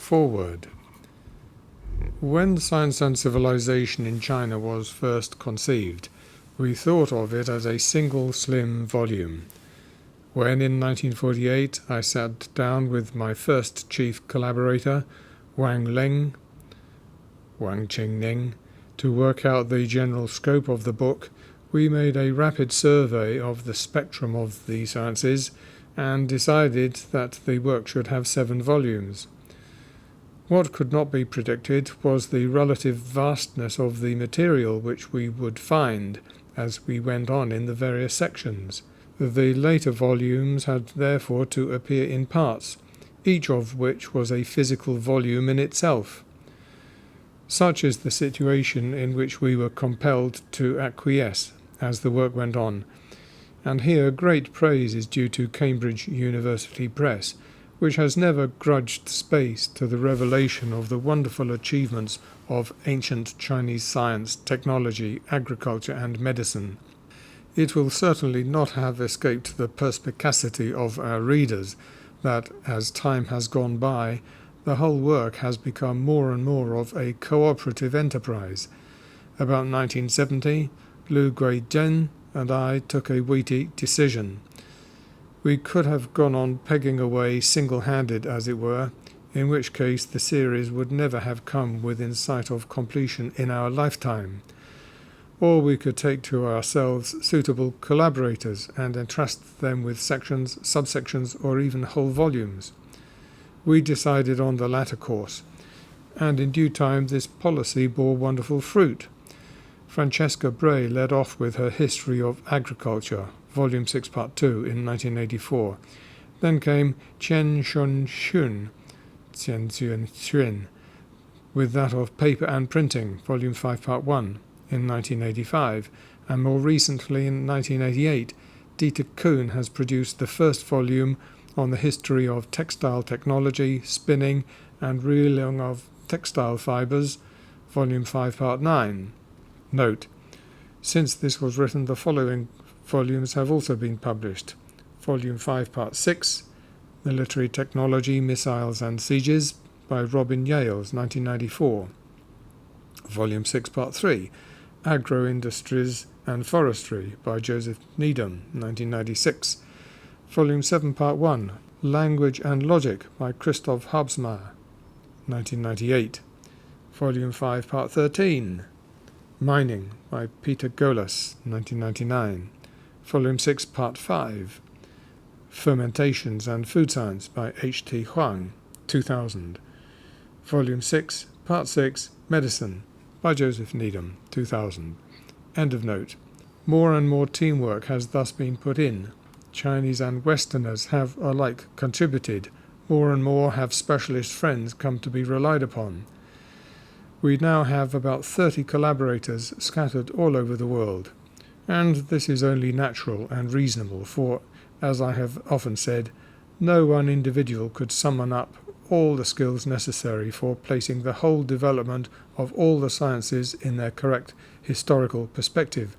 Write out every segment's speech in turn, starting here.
Foreword. When Science and Civilization in China was first conceived, we thought of it as a single slim volume. When in 1948 I sat down with my first chief collaborator, Wang Qingning, to work out the general scope of the book, we made a rapid survey of the spectrum of the sciences and decided that the work should have 7 volumes. What could not be predicted was the relative vastness of the material which we would find as we went on in the various sections. The later volumes had therefore to appear in parts, each of which was a physical volume in itself. Such is the situation in which we were compelled to acquiesce as the work went on, and here great praise is due to Cambridge University Press, which has never grudged space to the revelation of the wonderful achievements of ancient Chinese science, technology, agriculture, and medicine. It will certainly not have escaped the perspicacity of our readers that, as time has gone by, the whole work has become more and more of a cooperative enterprise. About 1970, Lu Guizhen and I took a weighty decision. We could have gone on pegging away single-handed, as it were, in which case the series would never have come within sight of completion in our lifetime. Or we could take to ourselves suitable collaborators and entrust them with sections, subsections, or even whole volumes. We decided on the latter course, and in due time this policy bore wonderful fruit. Francesca Bray led off with her History of Agriculture, Volume 6, Part 2, in 1984. Then came Qian Xuan, with that of Paper and Printing, Volume 5, Part 1, in 1985. And more recently, in 1988, Dieter Kuhn has produced the first volume on the history of textile technology, spinning, and reeling of textile fibers, Volume 5, Part 9. Note: since this was written, the following volumes have also been published. Volume 5, Part 6, Military Technology, Missiles and Sieges, by Robin Yales, 1994. Volume 6, Part 3, Agro-Industries and Forestry, by Joseph Needham, 1996. Volume 7, Part 1, Language and Logic, by Christoph Habsmeyer, 1998. Volume 5, Part 13, Mining, by Peter Golas, 1999. Volume 6, Part 5, Fermentations and Food Science, by H.T. Huang, 2000. Volume 6, Part 6, Medicine, by Joseph Needham, 2000. End of note. More and more teamwork has thus been put in. Chinese and Westerners have alike contributed. More and more have specialist friends come to be relied upon. We now have about 30 collaborators scattered all over the world. And this is only natural and reasonable, for, as I have often said, no one individual could summon up all the skills necessary for placing the whole development of all the sciences in their correct historical perspective,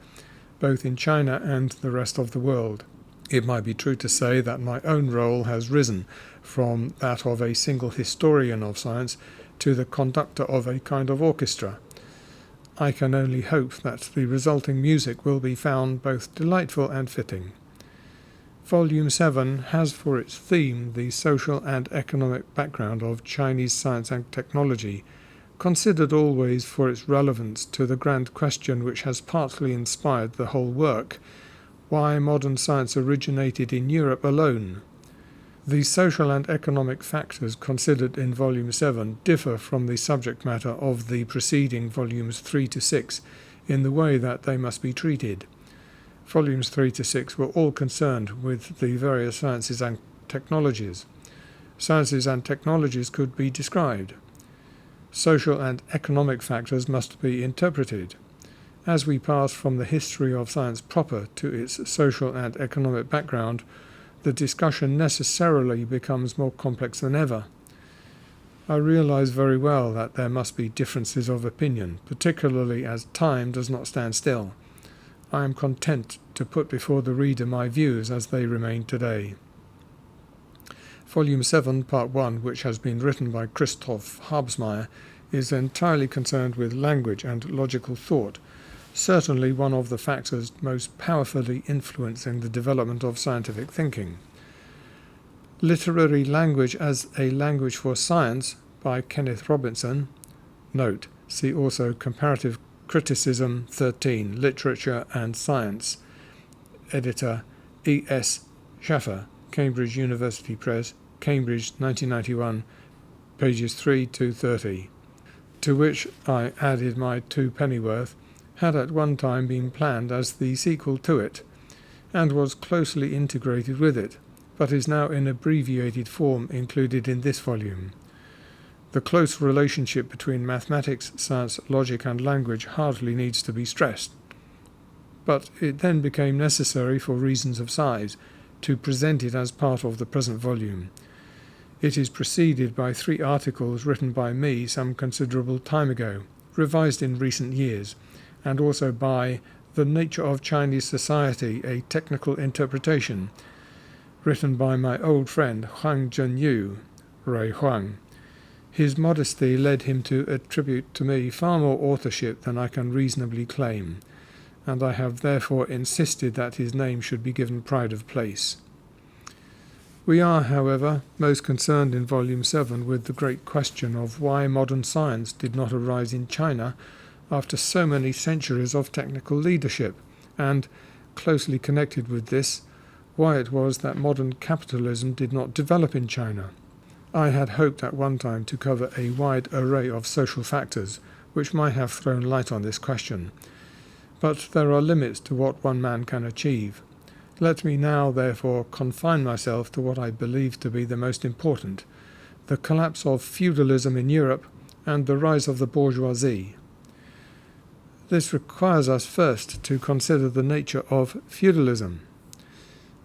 both in China and the rest of the world. It might be true to say that my own role has risen from that of a single historian of science to the conductor of a kind of orchestra. I can only hope that the resulting music will be found both delightful and fitting. Volume 7 has for its theme the social and economic background of Chinese science and technology, considered always for its relevance to the grand question which has partly inspired the whole work: why modern science originated in Europe alone. The social and economic factors considered in Volume 7 differ from the subject matter of the preceding Volumes 3 to 6 in the way that they must be treated. Volumes 3 to 6 were all concerned with the various sciences and technologies. Sciences and technologies could be described. Social and economic factors must be interpreted. As we pass from the history of science proper to its social and economic background, the discussion necessarily becomes more complex than ever. I realize very well that there must be differences of opinion, particularly as time does not stand still. I am content to put before the reader my views as they remain today. Volume 7, Part 1, which has been written by Christoph Habsmeyer, is entirely concerned with language and logical thought, certainly one of the factors most powerfully influencing the development of scientific thinking. Literary Language as a Language for Science by Kenneth Robinson. Note, see also Comparative Criticism 13, Literature and Science. Editor E. S. Schaffer, Cambridge University Press, Cambridge 1991, pages 3 to 30. To which I added my 2 pennyworth, had at one time been planned as the sequel to it, and was closely integrated with it, but is now in abbreviated form included in this volume. The close relationship between mathematics, science, logic and language hardly needs to be stressed, but it then became necessary for reasons of size to present it as part of the present volume. It is preceded by 3 articles written by me some considerable time ago, revised in recent years, and also by The Nature of Chinese Society, a Technical Interpretation, written by my old friend Huang Zhenyu, Ray Huang. His modesty led him to attribute to me far more authorship than I can reasonably claim, and I have therefore insisted that his name should be given pride of place. We are, however, most concerned in Volume 7 with the great question of why modern science did not arise in China after so many centuries of technical leadership, and, closely connected with this, why it was that modern capitalism did not develop in China. I had hoped at one time to cover a wide array of social factors which might have thrown light on this question, but there are limits to what one man can achieve. Let me now, therefore, confine myself to what I believe to be the most important: the collapse of feudalism in Europe and the rise of the bourgeoisie. This requires us first to consider the nature of feudalism.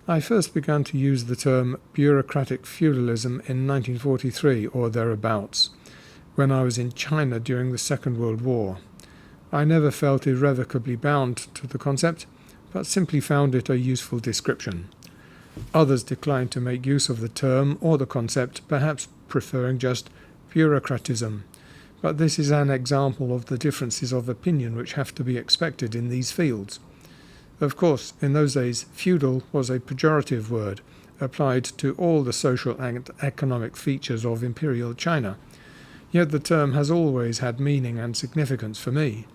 I first began to use the term bureaucratic feudalism in 1943 or thereabouts, when I was in China during the Second World War. I never felt irrevocably bound to the concept, but simply found it a useful description. Others declined to make use of the term or the concept, perhaps preferring just bureaucratism, but this is an example of the differences of opinion which have to be expected in these fields. Of course, in those days, feudal was a pejorative word, applied to all the social and economic features of imperial China, yet the term has always had meaning and significance for me.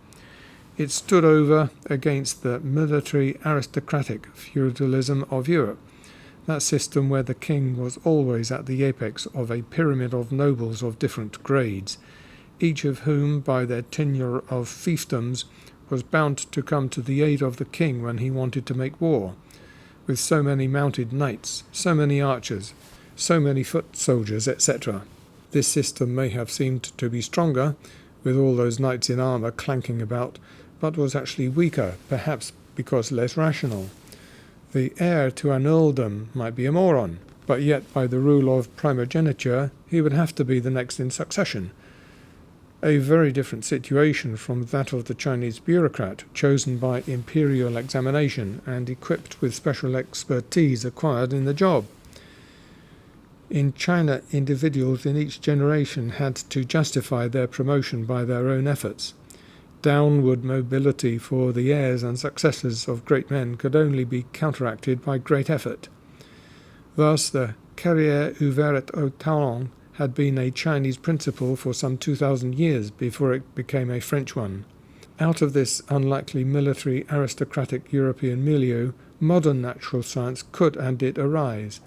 It stood over against the military aristocratic feudalism of Europe, that system where the king was always at the apex of a pyramid of nobles of different grades, each of whom, by their tenure of fiefdoms, was bound to come to the aid of the king when he wanted to make war, with so many mounted knights, so many archers, so many foot soldiers, etc. This system may have seemed to be stronger, with all those knights in armour clanking about, but was actually weaker, perhaps because less rational. The heir to an earldom might be a moron, but yet by the rule of primogeniture he would have to be the next in succession. A very different situation from that of the Chinese bureaucrat, chosen by imperial examination and equipped with special expertise acquired in the job. In China, individuals in each generation had to justify their promotion by their own efforts. Downward mobility for the heirs and successors of great men could only be counteracted by great effort. Thus, the carrière ouverte au talent had been a Chinese principle for some 2,000 years before it became a French one. Out of this unlikely military aristocratic European milieu, modern natural science could and did arise.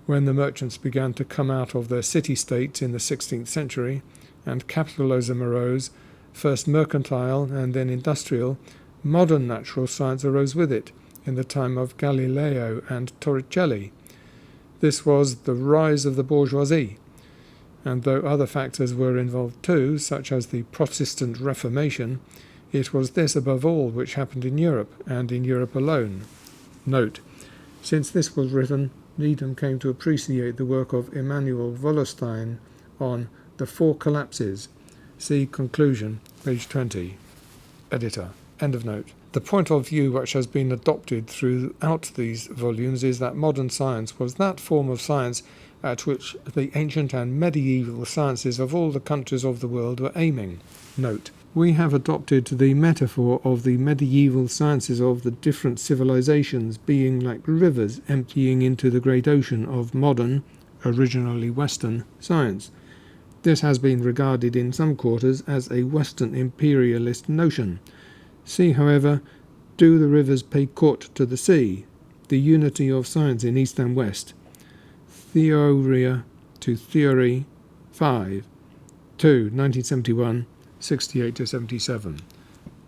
When the merchants began to come out of their city-states in the 16th century, and capitalism arose, first mercantile and then industrial, modern natural science arose with it, in the time of Galileo and Torricelli. This was the rise of the bourgeoisie, and though other factors were involved too, such as the Protestant Reformation, it was this above all which happened in Europe, and in Europe alone. Note: since this was written, Needham came to appreciate the work of Emanuel Wallerstein on the Four Collapses. See conclusion, page 20. Editor. End of note. The point of view which has been adopted throughout these volumes is that modern science was that form of science at which the ancient and medieval sciences of all the countries of the world were aiming. Note: we have adopted the metaphor of the medieval sciences of the different civilizations being like rivers emptying into the great ocean of modern, originally Western, science. This has been regarded in some quarters as a Western imperialist notion. See, however, Do the Rivers Pay Court to the Sea? The Unity of Science in East and West. Theoria to Theory 5, 2, 1971, 68-77.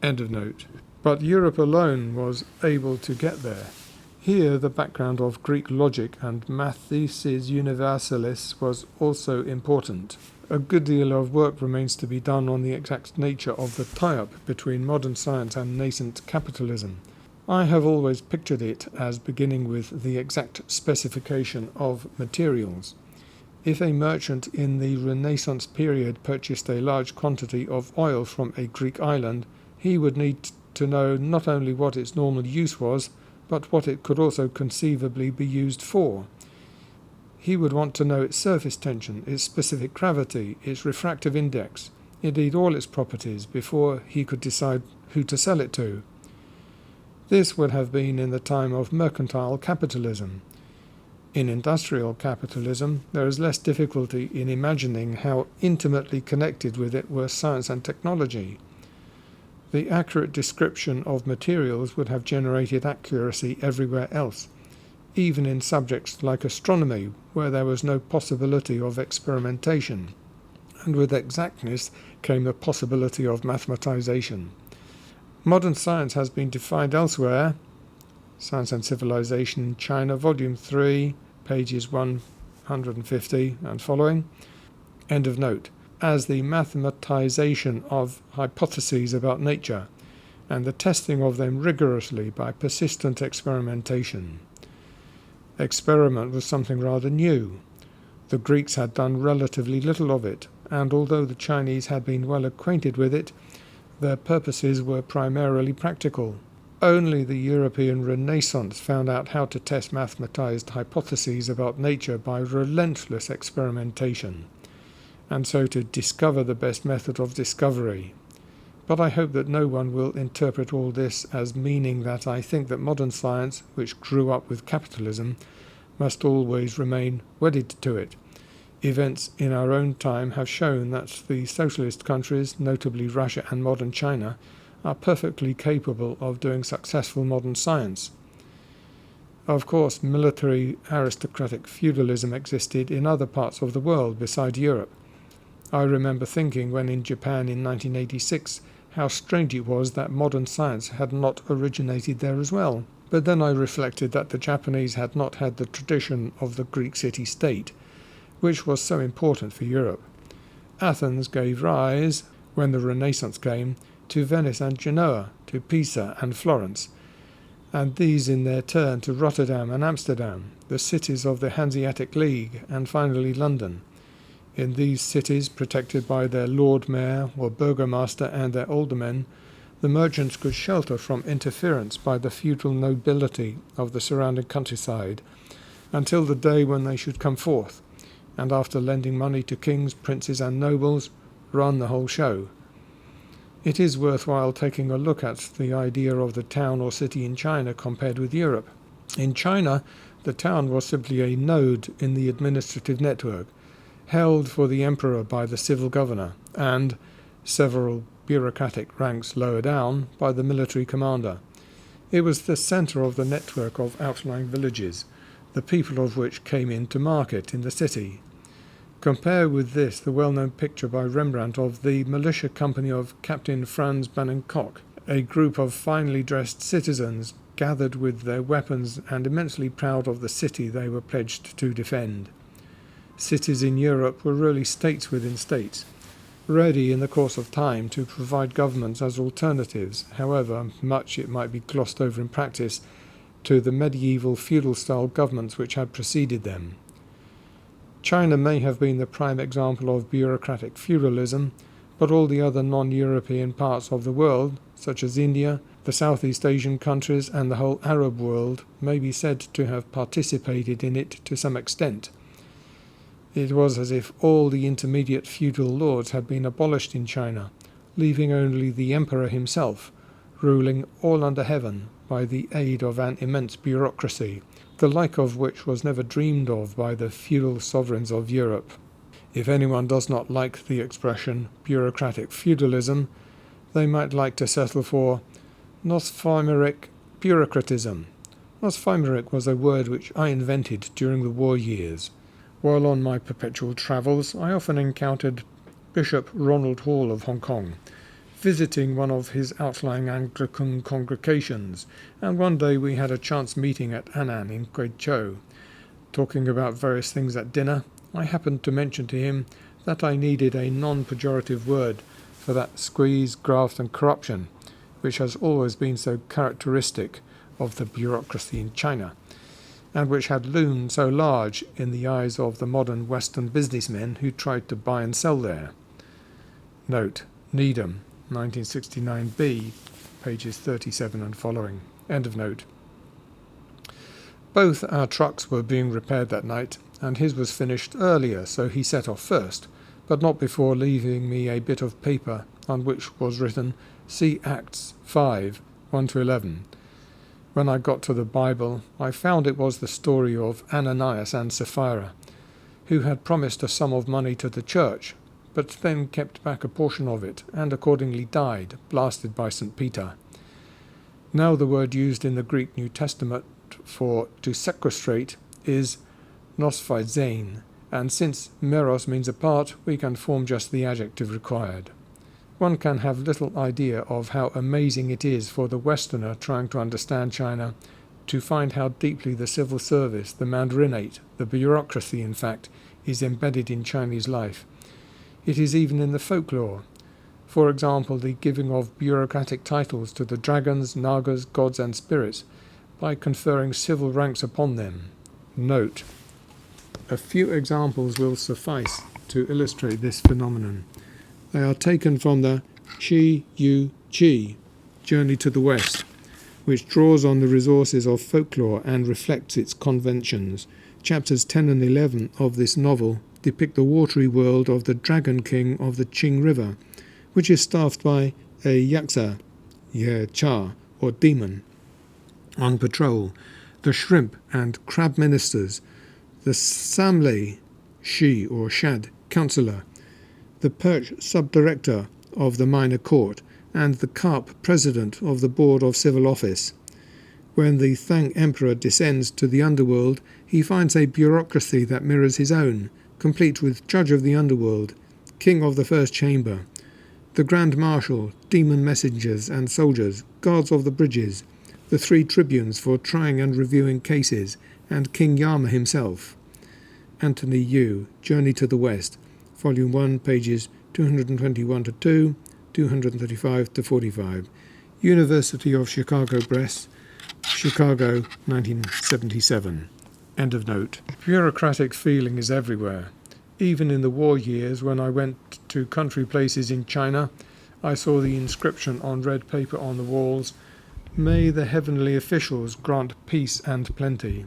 End of note. But Europe alone was able to get there. Here the background of Greek logic and Mathesis Universalis was also important. A good deal of work remains to be done on the exact nature of the tie-up between modern science and nascent capitalism. I have always pictured it as beginning with the exact specification of materials. If a merchant in the Renaissance period purchased a large quantity of oil from a Greek island, he would need to know not only what its normal use was, but what it could also conceivably be used for. He would want to know its surface tension, its specific gravity, its refractive index, indeed all its properties, before he could decide who to sell it to. This would have been in the time of mercantile capitalism. In industrial capitalism, there is less difficulty in imagining how intimately connected with it were science and technology. The accurate description of materials would have generated accuracy everywhere else, even in subjects like astronomy, where there was no possibility of experimentation, and with exactness came the possibility of mathematization. Modern science has been defined elsewhere, Science and Civilization in China, Volume 3, pages 150 and following, end of note, as the mathematization of hypotheses about nature, and the testing of them rigorously by persistent experimentation. Experiment was something rather new. The Greeks had done relatively little of it, and although the Chinese had been well acquainted with it, their purposes were primarily practical. Only the European Renaissance found out how to test mathematized hypotheses about nature by relentless experimentation, and so to discover the best method of discovery. But I hope that no one will interpret all this as meaning that I think that modern science, which grew up with capitalism, must always remain wedded to it. Events in our own time have shown that the socialist countries, notably Russia and modern China, are perfectly capable of doing successful modern science. Of course, military aristocratic feudalism existed in other parts of the world beside Europe. I remember thinking when in Japan in 1986 how strange it was that modern science had not originated there as well. But then I reflected that the Japanese had not had the tradition of the Greek city-state, which was so important for Europe. Athens gave rise, when the Renaissance came, to Venice and Genoa, to Pisa and Florence, and these in their turn to Rotterdam and Amsterdam, the cities of the Hanseatic League, and finally London. In these cities, protected by their Lord Mayor or Burgomaster and their aldermen, the merchants could shelter from interference by the feudal nobility of the surrounding countryside, until the day when they should come forth, and after lending money to kings, princes and nobles, run the whole show. It is worthwhile taking a look at the idea of the town or city in China compared with Europe. In China, the town was simply a node in the administrative network, held for the emperor by the civil governor, and, several bureaucratic ranks lower down, by the military commander. It was the centre of the network of outlying villages, the people of which came in to market in the city. Compare with this the well-known picture by Rembrandt of the militia company of Captain Franz Bannenkock, a group of finely dressed citizens gathered with their weapons and immensely proud of the city they were pledged to defend. Cities in Europe were really states within states, ready in the course of time to provide governments as alternatives, however much it might be glossed over in practice, to the medieval feudal-style governments which had preceded them. China may have been the prime example of bureaucratic feudalism, but all the other non-European parts of the world, such as India, the Southeast Asian countries and the whole Arab world, may be said to have participated in it to some extent. It was as if all the intermediate feudal lords had been abolished in China, leaving only the emperor himself, ruling all under heaven by the aid of an immense bureaucracy, the like of which was never dreamed of by the feudal sovereigns of Europe. If anyone does not like the expression bureaucratic feudalism, they might like to settle for Nosphimeric bureaucratism. Nosphimeric was a word which I invented during the war years. While on my perpetual travels, I often encountered Bishop Ronald Hall of Hong Kong, visiting one of his outlying Anglican congregations, and one day we had a chance meeting at Annan in Guizhou. Talking about various things at dinner, I happened to mention to him that I needed a non-pejorative word for that squeeze, graft and corruption, which has always been so characteristic of the bureaucracy in China, and which had loomed so large in the eyes of the modern Western businessmen who tried to buy and sell there. Note: Needham, 1969b, pages 37 and following. End of note. Both our trucks were being repaired that night, and his was finished earlier, so he set off first, but not before leaving me a bit of paper on which was written, "See Acts 5, 1-11. When I got to the Bible, I found it was the story of Ananias and Sapphira, who had promised a sum of money to the church, but then kept back a portion of it, and accordingly died, blasted by St. Peter. Now the word used in the Greek New Testament for to sequestrate is nosphizein, and since meros means apart, we can form just the adjective required. One can have little idea of how amazing it is for the Westerner trying to understand China to find how deeply the civil service, the mandarinate, the bureaucracy in fact, is embedded in Chinese life. It is even in the folklore. For example, the giving of bureaucratic titles to the dragons, nagas, gods and spirits by conferring civil ranks upon them. Note: a few examples will suffice to illustrate this phenomenon. They are taken from the Qi Yu Qi, Journey to the West, which draws on the resources of folklore and reflects its conventions. Chapters 10 and 11 of this novel depict the watery world of the Dragon King of the Qing River, which is staffed by a yaksa, ye cha, or demon, on patrol, the shrimp and crab ministers, the samlei, shi or shad, councillor, the perch sub-director of the minor court, and the carp president of the board of civil office. When the Thang emperor descends to the underworld, he finds a bureaucracy that mirrors his own, complete with judge of the underworld, king of the first chamber, the grand marshal, demon messengers and soldiers, guards of the bridges, the 3 tribunes for trying and reviewing cases, and King Yama himself. Anthony Yu, Journey to the West, Volume 1, pages 221-2, 235-45. University of Chicago Press, Chicago, 1977. End of note. Bureaucratic feeling is everywhere. Even in the war years, when I went to country places in China, I saw the inscription on red paper on the walls, "May the heavenly officials grant peace and plenty."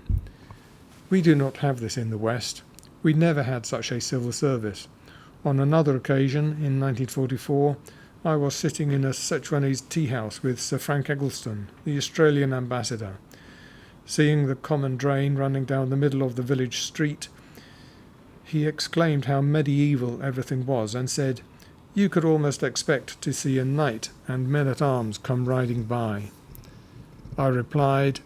We do not have this in the West. We never had such a civil service. On another occasion, in 1944, I was sitting in a Sichuanese tea house with Sir Frank Eggleston, the Australian ambassador. Seeing the common drain running down the middle of the village street, he exclaimed how medieval everything was and said, "You could almost expect to see a knight and men-at-arms come riding by." I replied,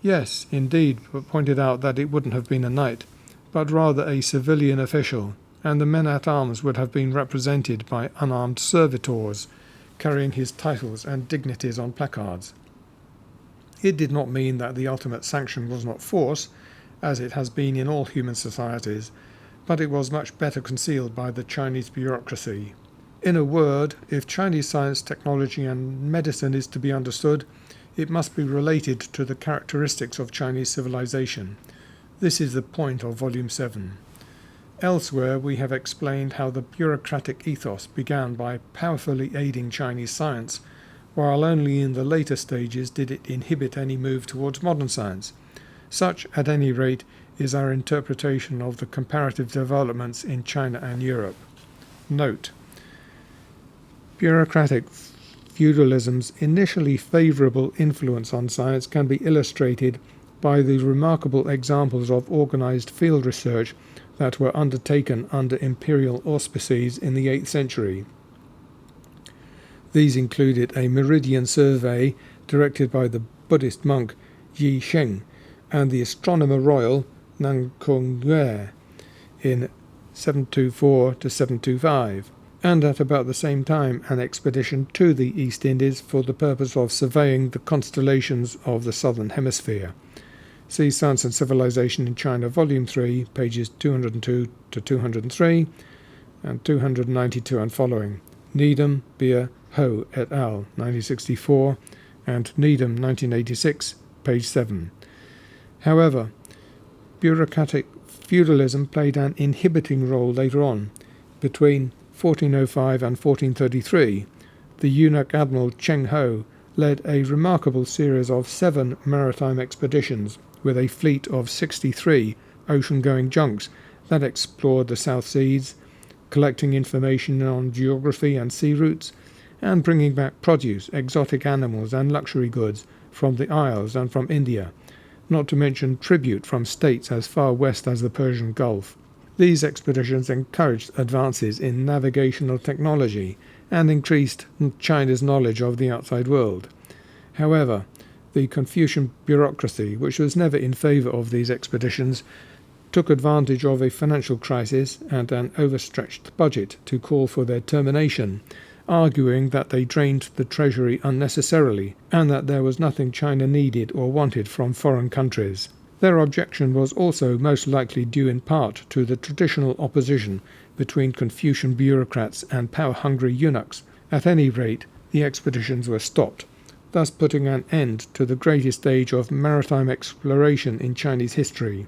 "Yes, indeed," but pointed out that it wouldn't have been a knight, but rather a civilian official, and the men-at-arms would have been represented by unarmed servitors, carrying his titles and dignities on placards. It did not mean that the ultimate sanction was not force, as it has been in all human societies, but it was much better concealed by the Chinese bureaucracy. In a word, if Chinese science, technology and medicine is to be understood, it must be related to the characteristics of Chinese civilization. This is the point of Volume 7. Elsewhere we have explained how the bureaucratic ethos began by powerfully aiding Chinese science, while only in the later stages did it inhibit any move towards modern science. Such, at any rate, is our interpretation of the comparative developments in China and Europe. Note: bureaucratic feudalism's initially favourable influence on science can be illustrated by the remarkable examples of organised field research that were undertaken under imperial auspices in the 8th century. These included a meridian survey directed by the Buddhist monk Yi Sheng and the astronomer royal Nan Kongyue in 724 to 725, and at about the same time an expedition to the East Indies for the purpose of surveying the constellations of the Southern Hemisphere. See Science and Civilization in China, Volume 3, pages 202 to 203 and 292 and following. Needham, Beer, Ho et al., 1964, and Needham, 1986, page 7. However, bureaucratic feudalism played an inhibiting role later on. Between 1405 and 1433, the eunuch admiral Cheng Ho led a remarkable series of 7 maritime expeditions with a fleet of 63 ocean-going junks that explored the South Seas, collecting information on geography and sea routes, and bringing back produce, exotic animals and luxury goods from the Isles and from India, not to mention tribute from states as far west as the Persian Gulf. These expeditions encouraged advances in navigational technology and increased China's knowledge of the outside world. However, the Confucian bureaucracy, which was never in favour of these expeditions, took advantage of a financial crisis and an overstretched budget to call for their termination, arguing that they drained the treasury unnecessarily and that there was nothing China needed or wanted from foreign countries. Their objection was also most likely due in part to the traditional opposition between Confucian bureaucrats and power-hungry eunuchs. At any rate, the expeditions were stopped, thus putting an end to the greatest age of maritime exploration in Chinese history.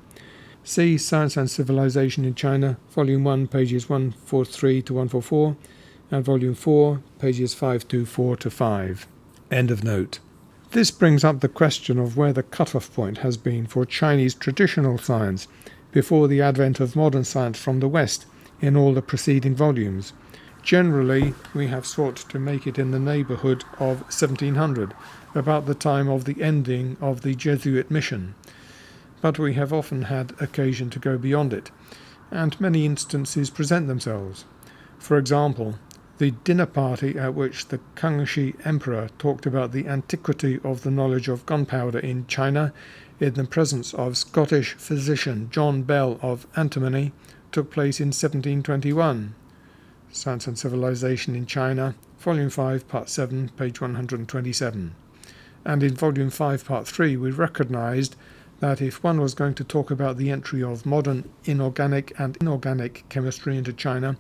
See Science and Civilization in China, Volume 1, pages 143 to 144, and Volume 4, pages 524 to 5. End of note. This brings up the question of where the cut-off point has been for Chinese traditional science before the advent of modern science from the West in all the preceding volumes. Generally, we have sought to make it in the neighbourhood of 1700, about the time of the ending of the Jesuit mission. But we have often had occasion to go beyond it, and many instances present themselves. For example, the dinner party at which the Kangxi Emperor talked about the antiquity of the knowledge of gunpowder in China in the presence of Scottish physician John Bell of Antimony took place in 1721. Science and Civilization in China, Volume 5, Part 7, page 127. And in Volume 5, Part 3, we recognized that if one was going to talk about the entry of modern inorganic and inorganic chemistry into China,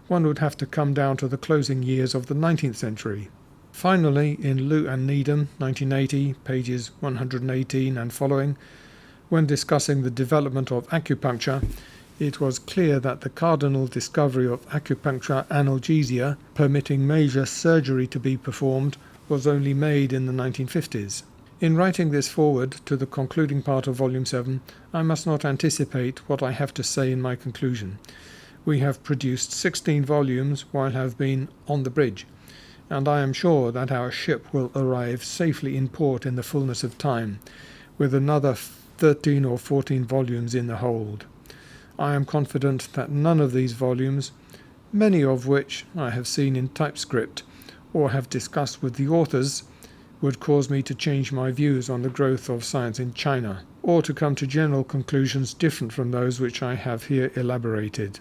one would have to come down to the closing years of the 19th century. Finally, in Liu and Needham, 1980, pages 118 and following, when discussing the development of acupuncture, it was clear that the cardinal discovery of acupuncture analgesia, permitting major surgery to be performed, was only made in the 1950s. In writing this foreword to the concluding part of Volume 7, I must not anticipate what I have to say in my conclusion. We have produced 16 volumes while have been on the bridge, and I am sure that our ship will arrive safely in port in the fullness of time, with another 13 or 14 volumes in the hold. I am confident that none of these volumes, many of which I have seen in typescript or have discussed with the authors, would cause me to change my views on the growth of science in China, or to come to general conclusions different from those which I have here elaborated.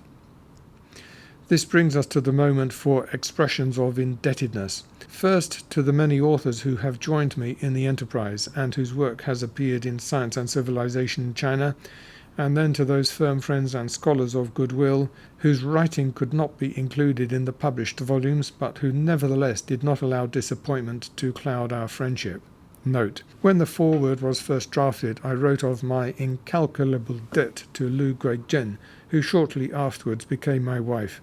This brings us to the moment for expressions of indebtedness. First, to the many authors who have joined me in the enterprise and whose work has appeared in Science and Civilization in China, and then to those firm friends and scholars of goodwill whose writing could not be included in the published volumes, but who nevertheless did not allow disappointment to cloud our friendship. Note: when the foreword was first drafted, I wrote of my incalculable debt to Lu Guizhen, who shortly afterwards became my wife.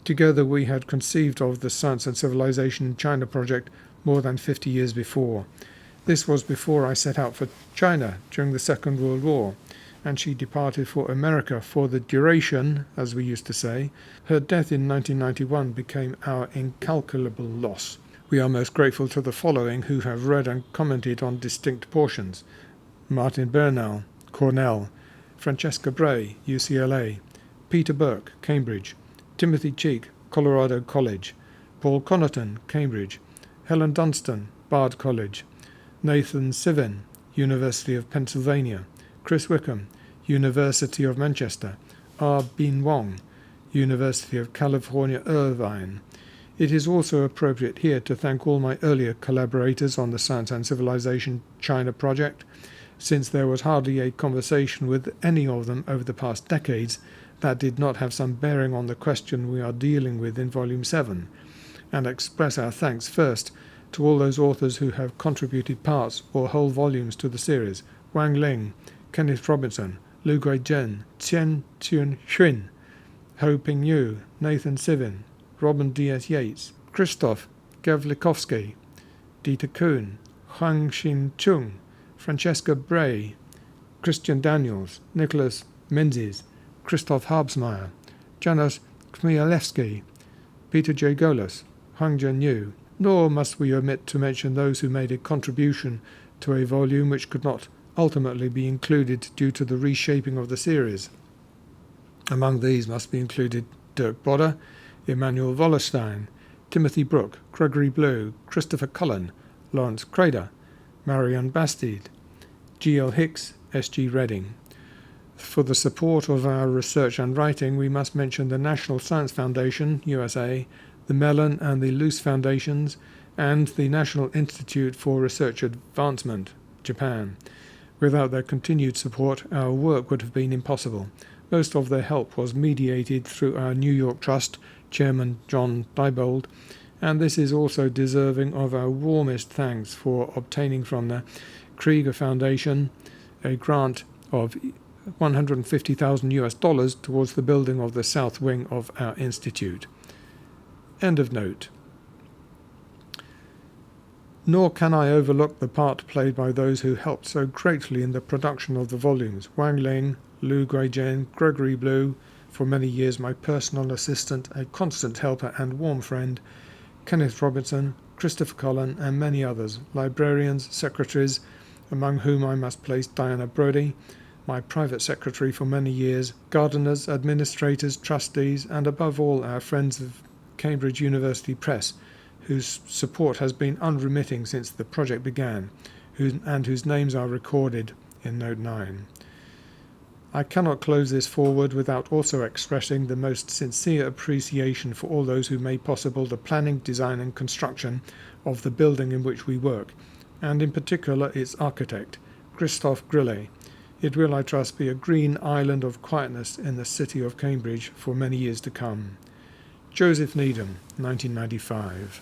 Together we had conceived of the Science and Civilization in China project more than 50 years before. This was before I set out for China during the Second World War, and she departed for America for the duration, as we used to say. Her death in 1991 became our incalculable loss. We are most grateful to the following who have read and commented on distinct portions: Martin Bernal, Cornell; Francesca Bray, UCLA; Peter Burke, Cambridge; Timothy Cheek, Colorado College; Paul Connaughton, Cambridge; Helen Dunstan, Bard College; Nathan Sivin, University of Pennsylvania; Chris Wickham, University of Manchester; R. Bin Wong, University of California, Irvine. It is also appropriate here to thank all my earlier collaborators on the Science and Civilization China project, since there was hardly a conversation with any of them over the past decades that did not have some bearing on the question we are dealing with in Volume 7, and express our thanks first to all those authors who have contributed parts or whole volumes to the series: Wang Ling, Kenneth Robinson, Lu Guizhen, Chen Chun-Xuan, Ho Ping Yu, Nathan Sivin, Robin D.S. Yates, Krzysztof Gawlikowski, Dieter Kuhn, Huang Xin-chung, Francesca Bray, Christian Daniels, Nicholas Menzies, Christoph Harbsmeyer, Janusz Chmielewski, Peter J. Golas, Hang Jianyu. Nor must we omit to mention those who made a contribution to a volume which could not ultimately be included due to the reshaping of the series. Among these must be included Dirk Bodder, Emanuel Wallerstein, Timothy Brooke, Gregory Blue, Christopher Cullen, Lawrence Crader, Marion Bastide, G.L. Hicks, S.G. Redding. For the support of our research and writing, we must mention the National Science Foundation, USA, the Mellon and the Luce Foundations, and the National Institute for Research Advancement, Japan. Without their continued support, our work would have been impossible. Most of their help was mediated through our New York Trust, Chairman John Diebold, and this is also deserving of our warmest thanks for obtaining from the Krieger Foundation a grant of $150,000 towards the building of the south wing of our institute. End of note. Nor can I overlook the part played by those who helped so greatly in the production of the volumes: Wang Ling, Lu Guizhen, Gregory Blue, for many years my personal assistant, a constant helper and warm friend, Kenneth Robinson, Christopher Cullen, and many others, librarians, secretaries, among whom I must place Diana Brodie, my private secretary for many years, gardeners, administrators, trustees, and above all our friends of Cambridge University Press, whose support has been unremitting since the project began, and whose names are recorded in Note 9. I cannot close this foreword without also expressing the most sincere appreciation for all those who made possible the planning, design and construction of the building in which we work, and in particular its architect, Christophe Grillet. It will, I trust, be a green island of quietness in the city of Cambridge for many years to come. Joseph Needham, 1995.